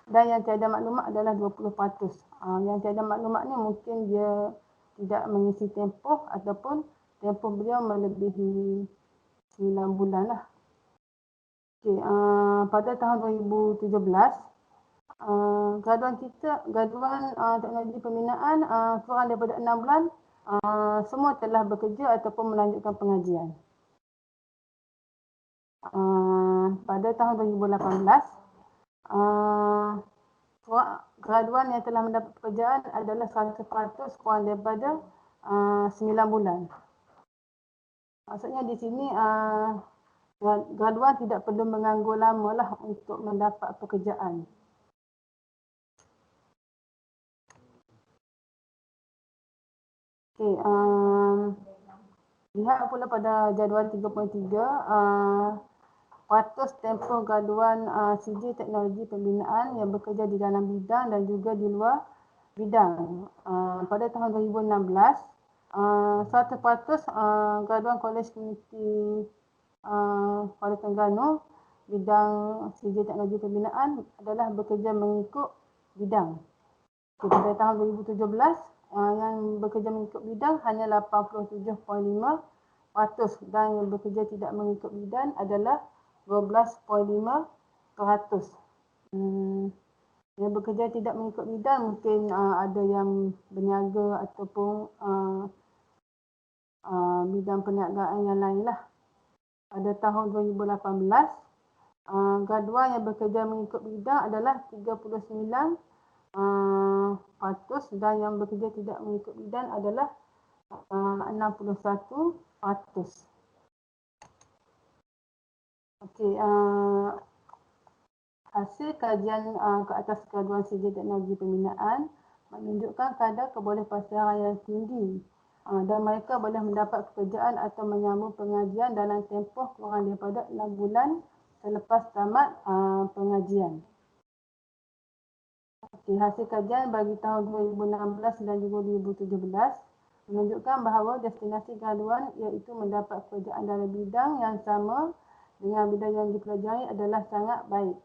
Dan yang tiada maklumat adalah 20%. Yang tiada maklumat ni mungkin dia tidak mengisi tempoh ataupun tempoh beliau melebihi 9 bulan lah. Okay, pada tahun 2017, graduan teknologi pembinaan kurang daripada 6 bulan semua telah bekerja ataupun melanjutkan pengajian. Pada tahun 2018, graduan yang telah mendapat pekerjaan adalah 100% kurang daripada 9 bulan. Maksudnya di sini graduan tidak perlu menganggur lama lah untuk mendapat pekerjaan. Okay, lihat pula pada jadual 3.3, peratus tempoh graduan CJ teknologi pembinaan yang bekerja di dalam bidang dan juga di luar bidang. Pada tahun 2016, 100% graduan Kolej Komuniti Kuala Terengganu bidang CJ teknologi pembinaan adalah bekerja mengikut bidang. Okay, pada tahun 2017, yang bekerja mengikut bidang hanya 87.5%, dan yang bekerja tidak mengikut bidang adalah 12.5%. Yang bekerja tidak mengikut bidang mungkin ada yang berniaga ataupun bidang perniagaan yang lain lah. Pada tahun 2018, graduan yang bekerja mengikut bidang adalah 39%, dan yang bekerja tidak mengikut bidang adalah 61%. Okey, hasil kajian ke atas graduan CJ teknologi pembinaan menunjukkan kadar kebolehpasaran yang tinggi, dan mereka boleh mendapat pekerjaan atau menyambung pengajian dalam tempoh kurang daripada 6 bulan selepas tamat pengajian. Okay, hasil kajian bagi tahun 2016 dan juga 2017 menunjukkan bahawa destinasi graduan iaitu mendapat pekerjaan dalam bidang yang sama dengan bidang yang dipelajari adalah sangat baik.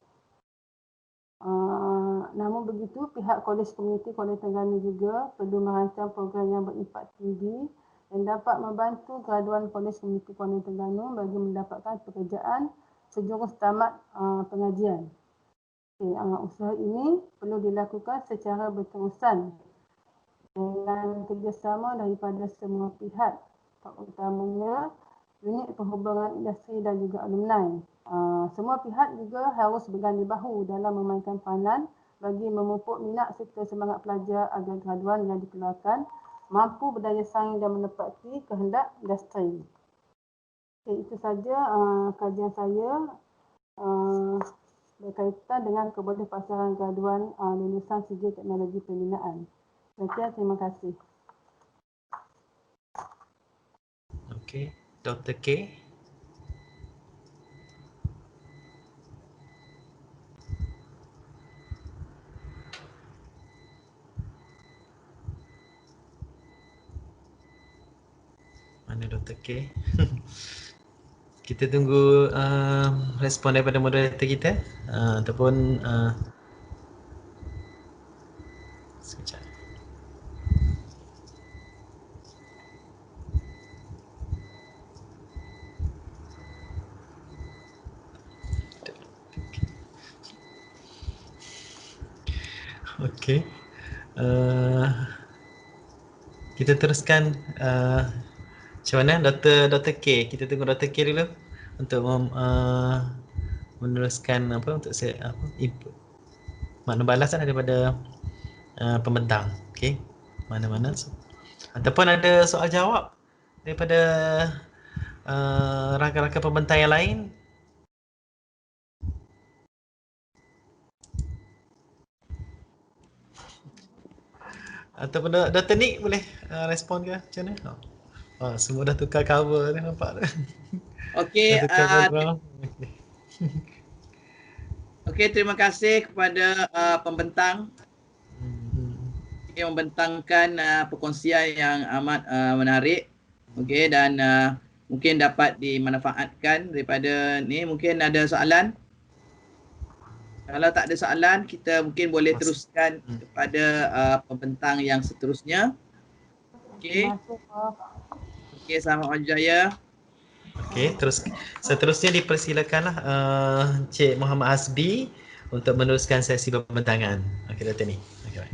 Namun begitu, pihak Kolej Komuniti Kuala Terengganu juga perlu merancang program yang berimpak tinggi yang dapat membantu graduan Kolej Komuniti Kuala Terengganu bagi mendapatkan pekerjaan sejurus tamat pengajian. Okay, usaha ini perlu dilakukan secara berterusan dengan kerjasama daripada semua pihak, terutamanya unit perhubungan industri dan juga alumni. Semua pihak juga harus berganding bahu dalam memainkan peranan bagi memupuk minat serta semangat pelajar agar graduan yang dikeluarkan mampu berdaya saing dan menepati kehendak industri. Okay, itu saja kajian saya berkaitan dengan kebolehpasaran graduan lulusan CJ Teknologi Pembinaan. Sekian, terima kasih. Okey, Dr. K. Mana Dr. K? Kita tunggu respon daripada moderator kita ataupun sekejap. Okey. Kita teruskan macam mana Dr. K. Kita tunggu Dr. K dulu untuk meneruskan untuk input makna balasan daripada pembentang. Okey. Mana-mana ataupun ada soal jawab daripada rakan-rakan pembentang yang lain. Ataupun Dr. Nick boleh respon ke macam mana? Semua dah tukar cover ni, nampak tak? Okey, Dah tukar background. Okey, terima kasih kepada pembentang yang membentangkan perkongsian yang amat menarik. Okey, dan mungkin dapat dimanfaatkan daripada ni. Mungkin ada soalan? Kalau tak ada soalan, kita mungkin boleh teruskan kepada pembentang yang seterusnya. Okey. Okey, selamat berjaya. Okey, seterusnya dipersilakanlah Cik Muhammad Hasbi untuk meneruskan sesi pembentangan. Okey, Dr. ni. Okey, baik.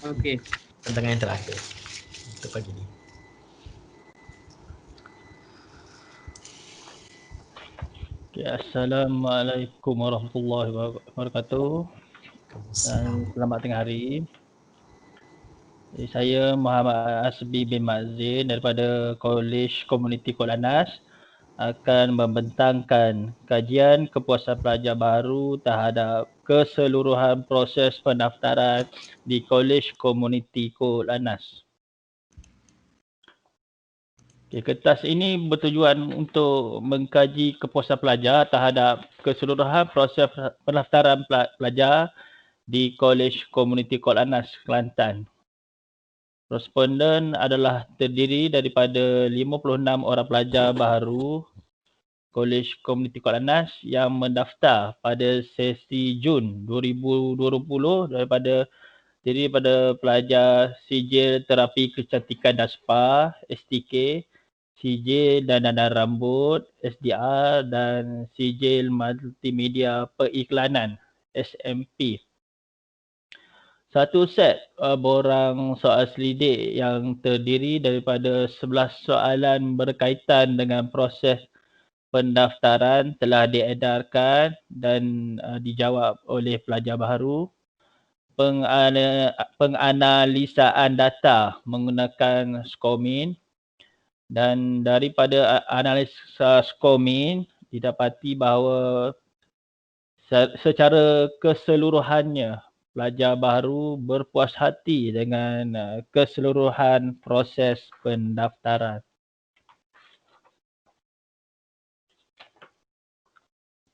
Okey. Pembentangan yang terakhir untuk pagi ni. Assalamualaikum warahmatullahi wabarakatuh dan selamat tengah hari. Saya Muhammad Hasbi bin Mazin daripada Kolej Komuniti Kok Lanaz akan membentangkan kajian kepuasan pelajar baru terhadap keseluruhan proses pendaftaran di Kolej Komuniti Kok Lanaz. Okay, kertas ini bertujuan untuk mengkaji kepuasan pelajar terhadap keseluruhan proses pendaftaran pelajar di Kolej Komuniti Kok Lanaz, Kelantan. Responden adalah terdiri daripada 56 orang pelajar baru Kolej Komuniti Kok Lanaz yang mendaftar pada sesi Jun 2020 daripada pelajar sijil terapi kecantikan dan spa STK, sijil dandanan rambut SDR dan sijil multimedia periklanan SMP. Satu set borang soal selidik yang terdiri daripada 11 soalan berkaitan dengan proses pendaftaran telah diedarkan dan dijawab oleh pelajar baru. Penganalisaan data menggunakan SCORMIN dan daripada analisa SCORMIN didapati bahawa secara keseluruhannya pelajar baru berpuas hati dengan keseluruhan proses pendaftaran.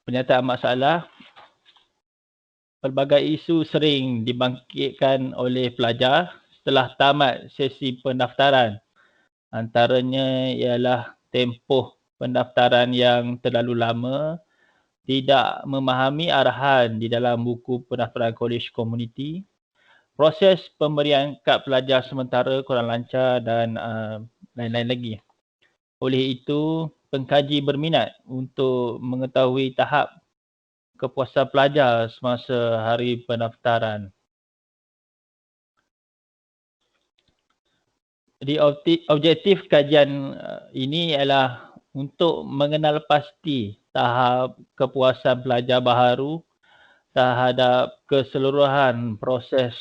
Pernyataan masalah. Pelbagai isu sering dibangkitkan oleh pelajar setelah tamat sesi pendaftaran. Antaranya ialah tempoh pendaftaran yang terlalu lama, tidak memahami arahan di dalam buku pendaftaran kolej komuniti, proses pemberian kad pelajar sementara kurang lancar dan lain-lain lagi. Oleh itu, pengkaji berminat untuk mengetahui tahap kepuasan pelajar semasa hari pendaftaran. Jadi objektif kajian ini ialah untuk mengenal pasti tahap kepuasan pelajar baru terhadap keseluruhan proses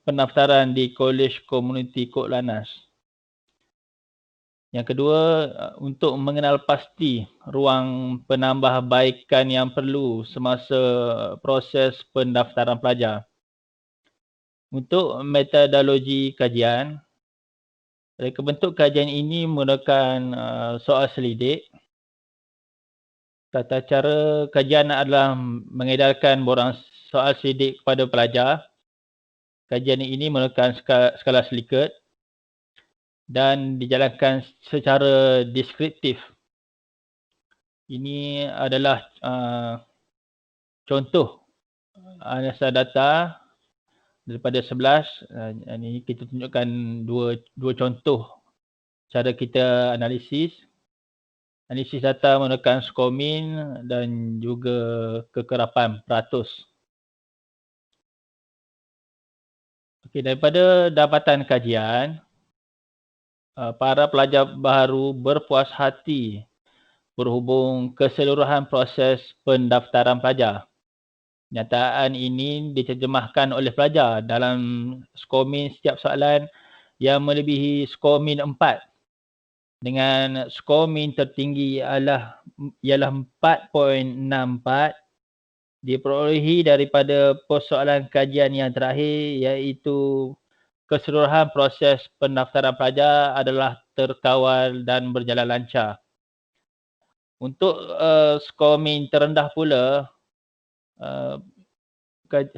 pendaftaran di Kolej Komuniti Kok Lanaz. Yang kedua, untuk mengenal pasti ruang penambahbaikan yang perlu semasa proses pendaftaran pelajar. Untuk metodologi kajian, reka bentuk kajian ini menggunakan soal selidik. Tata cara kajian adalah mengedarkan borang soal selidik kepada pelajar. Kajian ini menggunakan skala Likert dan dijalankan secara deskriptif. Ini adalah contoh analisa data daripada 11. Ini kita tunjukkan dua contoh cara kita analisis. Analisis data menggunakan skor min dan juga kekerapan peratus. Okey, daripada dapatan kajian, para pelajar baru berpuas hati berhubung keseluruhan proses pendaftaran pelajar. Nyataan ini diterjemahkan oleh pelajar dalam skor min setiap soalan yang melebihi skor min 4. Dengan skor min tertinggi ialah 4.64 diperolehi daripada persoalan kajian yang terakhir, iaitu keseluruhan proses pendaftaran pelajar adalah terkawal dan berjalan lancar. Untuk skor min terendah pula,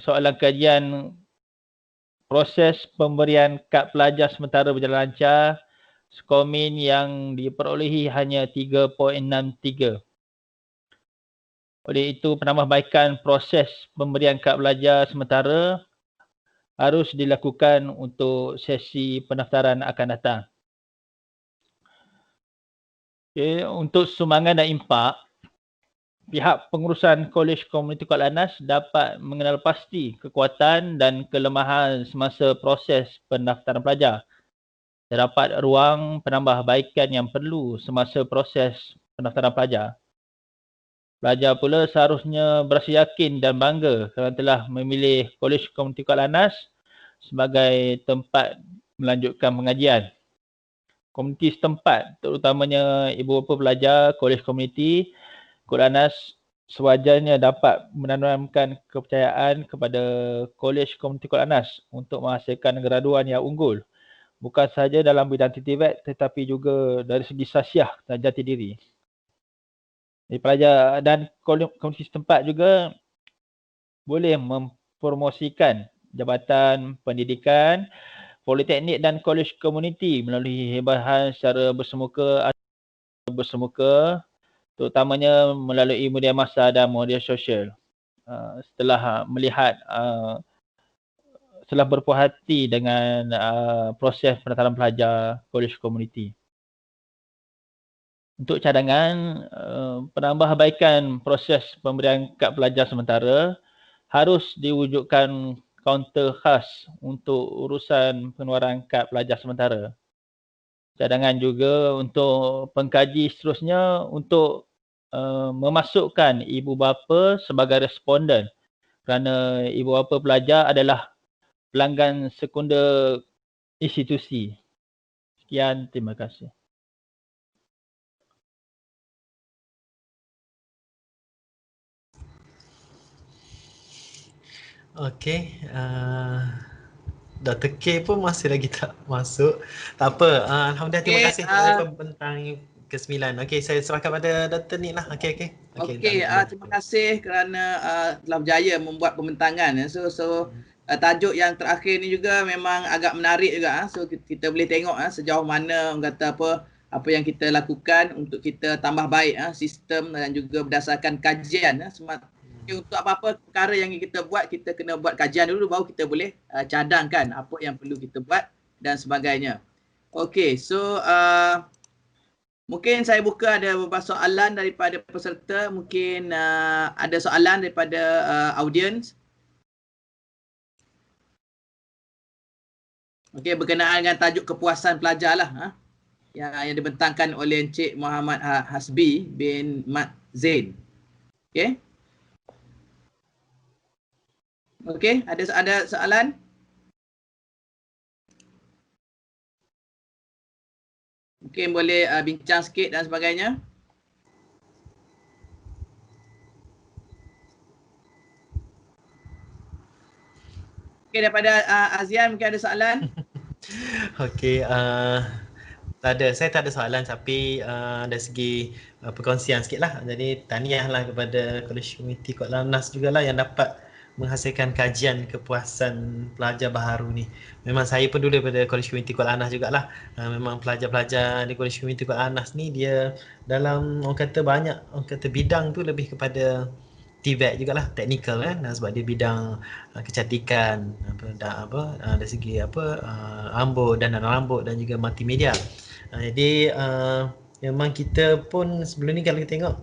soalan kajian proses pemberian kad pelajar sementara berjalan lancar, skor min yang diperolehi hanya 3.63. Oleh itu, penambahbaikan proses pemberian kad pelajar sementara harus dilakukan untuk sesi pendaftaran akan datang. Okay, untuk sumbangan dan impak, pihak pengurusan Kolej Komuniti Kuala Anas dapat mengenal pasti kekuatan dan kelemahan semasa proses pendaftaran pelajar. Terdapat ruang penambahbaikan yang perlu semasa proses pendaftaran pelajar. Pelajar pula seharusnya berasa yakin dan bangga kerana telah memilih Kolej Komuniti Kuala Anas sebagai tempat melanjutkan pengajian. Komuniti setempat, terutamanya ibu bapa pelajar Kolej Komuniti Kuala Anas, sewajarnya dapat menanamkan kepercayaan kepada Kolej Komuniti Kuala Anas untuk menghasilkan graduan yang unggul. Bukan sahaja dalam bidang TVET tetapi juga dari segi sasiah dan jati diri. Pelajar dan komuniti setempat juga boleh mempromosikan jabatan pendidikan, politeknik dan kolej komuniti melalui hebahan secara bersemuka atau bersemuka, terutamanya melalui media massa dan media sosial. Setelah melihat setelah berpuas hati dengan proses pendaftaran pelajar kolej komuniti. Untuk cadangan, penambahbaikan proses pemberian kad pelajar sementara harus diwujudkan kaunter khas untuk urusan pengeluaran kad pelajar sementara. Cadangan juga untuk pengkaji seterusnya untuk memasukkan ibu bapa sebagai responden kerana ibu bapa pelajar adalah pelanggan sekunder institusi. Sekian, terima kasih. Okey, Dr. K pun masih lagi tak masuk. Tak apa, Alhamdulillah, terima kasih kepada pembentang ke-9. Okey, saya serahkan pada Dr. Nik lah. Okey. Terima kasih kerana telah berjaya membuat pembentangan. So tajuk yang terakhir ni juga memang agak menarik juga. So kita boleh tengok sejauh mana orang kata apa yang kita lakukan untuk kita tambah baik sistem dan juga berdasarkan kajian. Untuk apa-apa perkara yang kita buat, kita kena buat kajian dulu baru kita boleh cadangkan apa yang perlu kita buat dan sebagainya. Okey, so mungkin saya buka ada beberapa soalan daripada peserta. Mungkin ada soalan daripada audiens. Okey, berkenaan dengan tajuk kepuasan pelajar lah. Yang dibentangkan oleh Encik Muhammad Hasbi bin Mat Zain. Okey. Okey, ada soalan? Mungkin boleh bincang sikit dan sebagainya. Okey, daripada Azian mungkin ada soalan? Okey, tak ada. Saya tak ada soalan tapi dari segi perkongsian sikit lah. Jadi tahniahlah kepada College Community Kuala Lumpur jugalah yang dapat menghasilkan kajian kepuasan pelajar baharu ni. Memang saya pun dulu daripada College Community Kuala Lumpur jugalah. Memang pelajar-pelajar di College Community Kuala Lumpur ni dia dalam orang kata banyak orang kata bidang tu lebih kepada TVET jugalah, teknikal kan, sebab dia bidang kecantikan dari segi rambut dan rambut dan juga multimedia. Jadi memang kita pun sebelum ni kalau kita tengok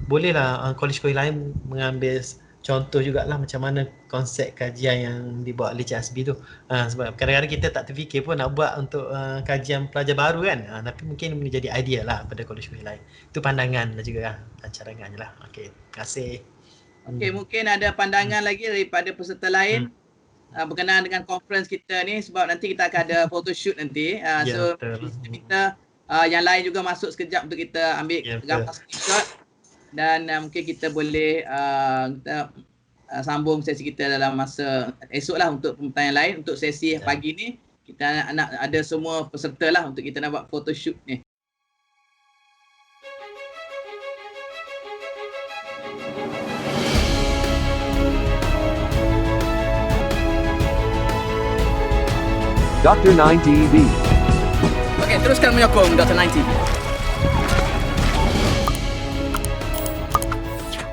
bolehlah kolej-kolej lain mengambil contoh jugalah macam mana konsep kajian yang dibuat oleh Cik Hasbi tu. Sebab kadang-kadang kita tak terfikir pun nak buat untuk kajian pelajar baru kan. Tapi mungkin boleh jadi idea lah pada kolej-kolej lain. Itu pandangan lah juga lah. Carangan je lah. Okey, terima kasih. Okey, mungkin ada pandangan lagi daripada peserta lain berkenaan dengan conference kita ni, sebab nanti kita akan ada photoshoot nanti. So kita yang lain juga masuk sekejap untuk kita ambil gambar screenshot. Dan mungkin kita boleh kita sambung sesi kita dalam masa esok lah untuk pertanyaan lain. Untuk sesi pagi ni kita nak ada semua peserta lah untuk kita nak buat photoshoot ni. Dr. 9 TV. Okey, teruskan menyokong Dr. 9 TV.